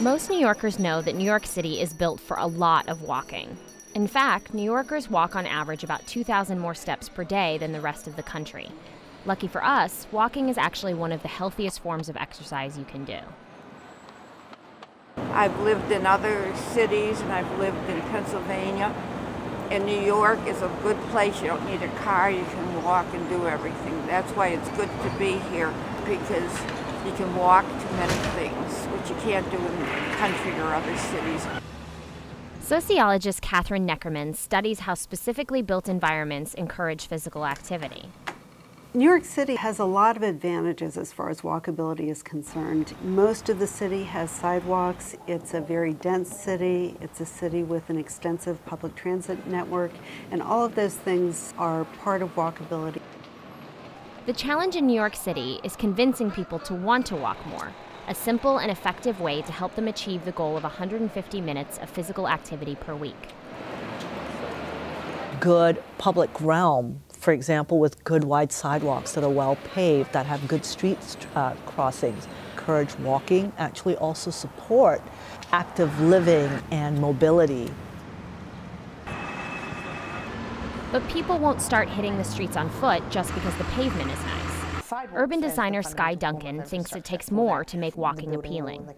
Most New Yorkers know that New York City is built for a lot of walking. In fact, New Yorkers walk on average about 2,000 more steps per day than the rest of the country. Lucky for us, walking is actually one of the healthiest forms of exercise you can do. I've lived in other cities and I've lived in Pennsylvania. And New York is a good place. You don't need a car, you can walk and do everything. That's why it's good to be here, because you can walk to many things, which you can't do in the country or other cities. Sociologist Catherine Neckerman studies how specifically built environments encourage physical activity. New York City has a lot of advantages as far as walkability is concerned. Most of the city has sidewalks. It's a very dense city. It's a city with an extensive public transit network, and all of those things are part of walkability. The challenge in New York City is convincing people to want to walk more, a simple and effective way to help them achieve the goal of 150 minutes of physical activity per week. Good public realm, for example, with good wide sidewalks that are well paved, that have good street crossings, encourage walking, actually also support active living and mobility. But people won't start hitting the streets on foot just because the pavement is nice. Urban designer Skye Duncan thinks it takes more to make walking appealing.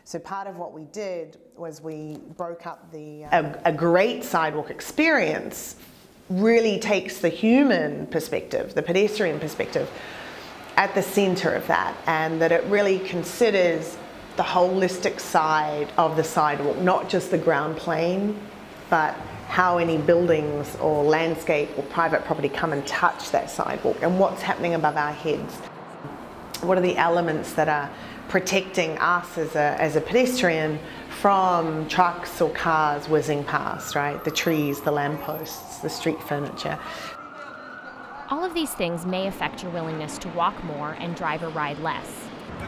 So part of what we did was we broke up a great sidewalk experience really takes the human perspective, the pedestrian perspective, at the center of that, and that it really considers the holistic side of the sidewalk, not just the ground plane, but how any buildings or landscape or private property come and touch that sidewalk, and what's happening above our heads. What are the elements that are protecting us as a pedestrian from trucks or cars whizzing past, right? The trees, the lampposts, the street furniture. All of these things may affect your willingness to walk more and drive or ride less.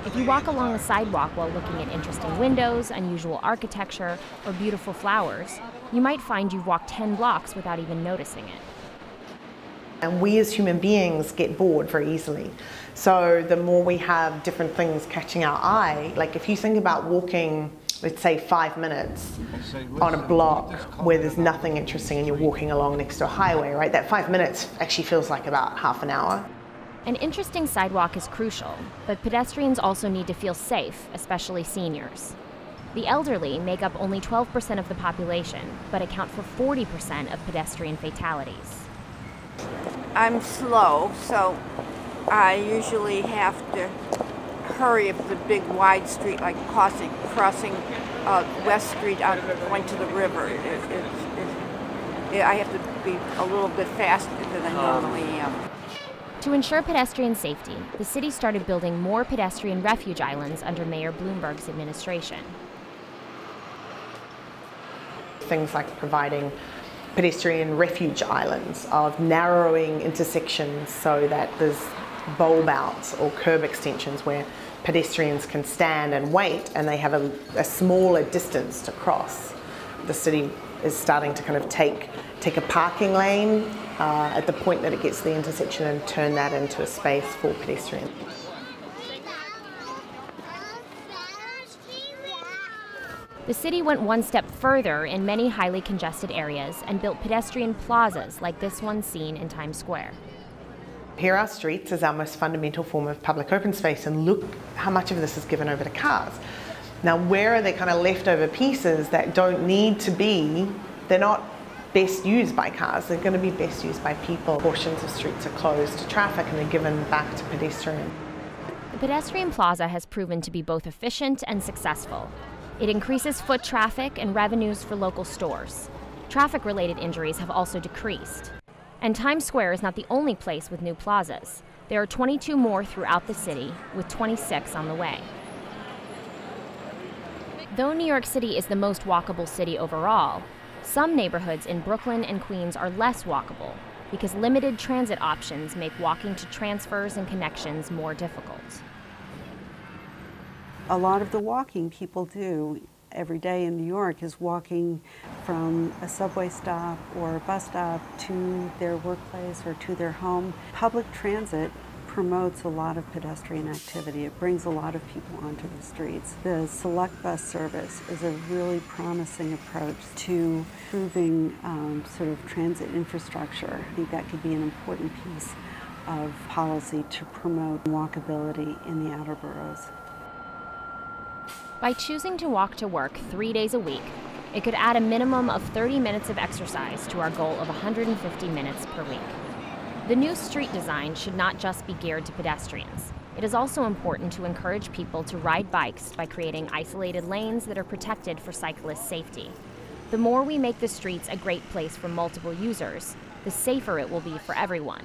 If you walk along the sidewalk while looking at interesting windows, unusual architecture, or beautiful flowers, you might find you've walked 10 blocks without even noticing it. And we as human beings get bored very easily. So the more we have different things catching our eye, like if you think about walking, let's say 5 minutes on a block where there's nothing interesting and you're walking along next to a highway, right? That 5 minutes actually feels like about half an hour. An interesting sidewalk is crucial, but pedestrians also need to feel safe, especially seniors. The elderly make up only 12% of the population, but account for 40% of pedestrian fatalities. I'm slow, so I usually have to hurry if it's a big wide street, like crossing West Street out going to the river. I have to be a little bit faster than I normally am. To ensure pedestrian safety, the city started building more pedestrian refuge islands under Mayor Bloomberg's administration. Things like providing pedestrian refuge islands, of narrowing intersections so that there's bulb outs or curb extensions where pedestrians can stand and wait and they have a smaller distance to cross. The city is starting to kind of take a parking lane at the point that it gets to the intersection and turn that into a space for pedestrians. The city went one step further in many highly congested areas and built pedestrian plazas like this one seen in Times Square. Here are streets as our most fundamental form of public open space, and look how much of this is given over to cars. Now, where are the kind of leftover pieces that don't need to be, they're not best used by cars, they're going to be best used by people. Portions of streets are closed to traffic and they're given back to pedestrians. The pedestrian plaza has proven to be both efficient and successful. It increases foot traffic and revenues for local stores. Traffic-related injuries have also decreased. And Times Square is not the only place with new plazas. There are 22 more throughout the city, with 26 on the way. Though New York City is the most walkable city overall, some neighborhoods in Brooklyn and Queens are less walkable because limited transit options make walking to transfers and connections more difficult. A lot of the walking people do every day in New York is walking from a subway stop or a bus stop to their workplace or to their home. Public transit promotes a lot of pedestrian activity. It brings a lot of people onto the streets. The select bus service is a really promising approach to improving sort of transit infrastructure. I think that could be an important piece of policy to promote walkability in the outer boroughs. By choosing to walk to work 3 days a week, it could add a minimum of 30 minutes of exercise to our goal of 150 minutes per week. The new street design should not just be geared to pedestrians. It is also important to encourage people to ride bikes by creating isolated lanes that are protected for cyclist safety. The more we make the streets a great place for multiple users, the safer it will be for everyone.